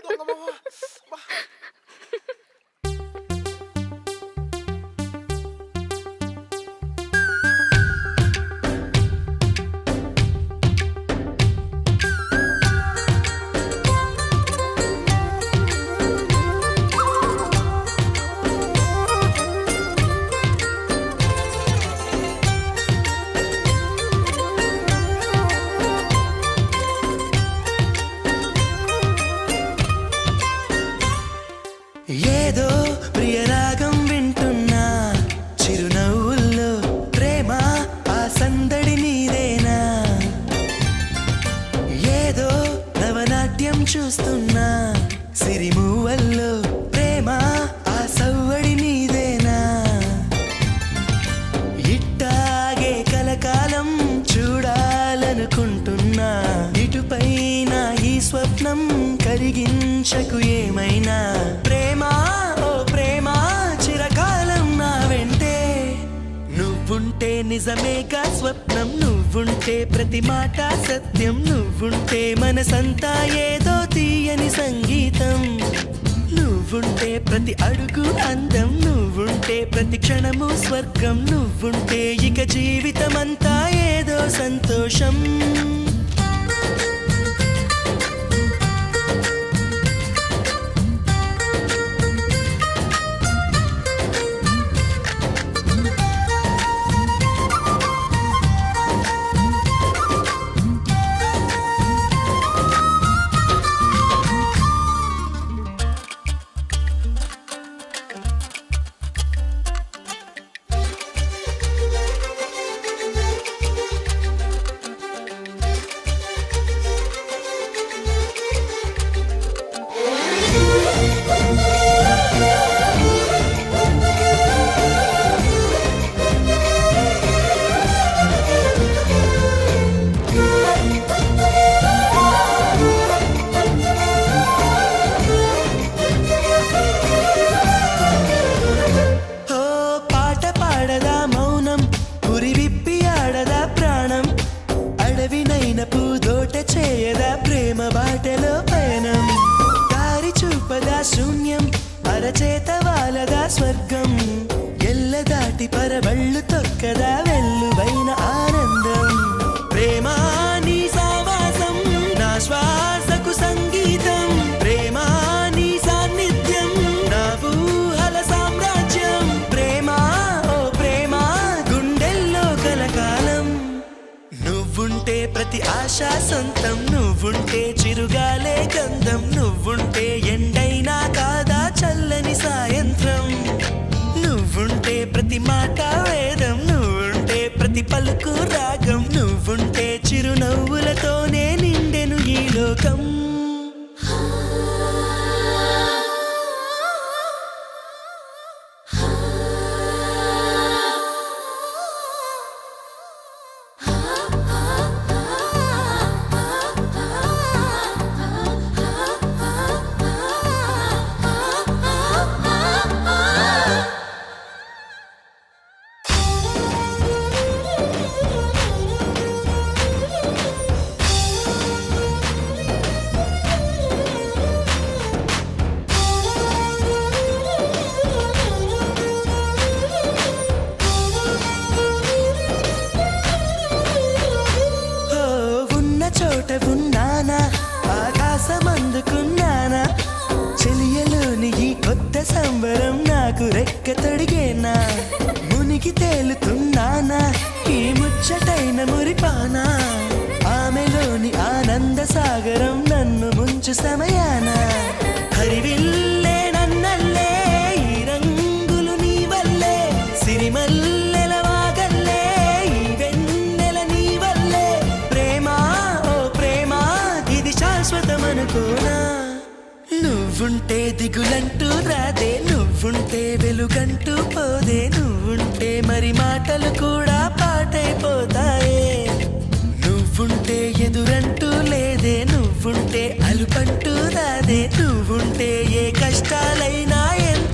దొంగ మొహం. అబ్బా. ఏదో ప్రియరాగం వింటున్నా చిరునవ్వుల్లో ప్రేమ ఆ సందడి నీదేనా ఏదో నవనాట్యం చూస్తున్నా సిరిమూవల్లో ప్రేమ ఆ సవ్వడి నీదేనా ఇట్టాగే కలకాలం చూడాలనుకుంటున్నా ఇటుపైన ఈ స్వప్నం కలిగించకు ఏమైనా ప్రేమ ఓ ప్రేమ చిరకాలం నా వెంటే నువ్వుంటే నిజమేగా స్వప్నం నువ్వుంటే ప్రతి మాట సత్యం నువ్వుంటే మనసంతా ఏదో తీయని సంగీతం నువ్వుంటే ప్రతి అడుగు అందం నువ్వుంటే ప్రతి క్షణము స్వర్గం నువ్వుంటే ఇక జీవితమంతా ఏదో సంతోషం చేయదా ప్రేమ బాటలో పయనం దారి చూపదా శూన్యం అరచేత వాలదా స్వర్గం ఎల్ల దాటి పరవళ్ళు తొక్కదా వెల్లువైన ఆనందం ప్రేమ నీ సావాసం నా శ్వాసకు సంగీతం ప్రేమ నీ సాన్నిధ్యం నా ఊహల సామ్రాజ్యం ప్రేమ ఓ ప్రేమ గుండెల్లో కలకాలం నువ్వుంటే ప్రతి ఆశ సొంతం నువ్వుంటే చిరుగాలే గంధం నువ్వుంటే ఎండైనా కాదా చల్లని సాయంత్రం నువ్వుంటే ప్రతి మాట వేదం నువ్వుంటే ప్రతి పలుకు రాగం నువ్వుంటే చిరునవ్వులతోనే నిండెను ఈ లోకం చోట ఉన్నానా ఆకాశమందుకున్నానా చెలియలోని ఈ కొత్త సంబరం నాకు రెక్క తొడిగేనా మునిగి తేలుతున్నానా ఈ ముచ్చటైన మురిపానా ఆమెలోని ఆనంద సాగరం నన్ను ముంచు సమయాన హరివిల్లే నన్నల్లే ఈ రంగులు నీ వల్లే సిరిమల్లెల వాగల్లే ఈ వెన్నెల నీ వల్లే ప్రేమ ఓ ప్రేమ ఇది శాశ్వతమనుకోనా నువ్వుంటే దిగులంటూ రాదే నువ్వుంటే వెలుగంటూ పోదే నువ్వుంటే మరి మాటలు కూడా పాటైపోతాయే నువ్వుంటే ఎదురంటూ లేదే నువ్వుంటే అలుపంటూ రాదే నువ్వుంటే ఏ కష్టాలైనా ఎంత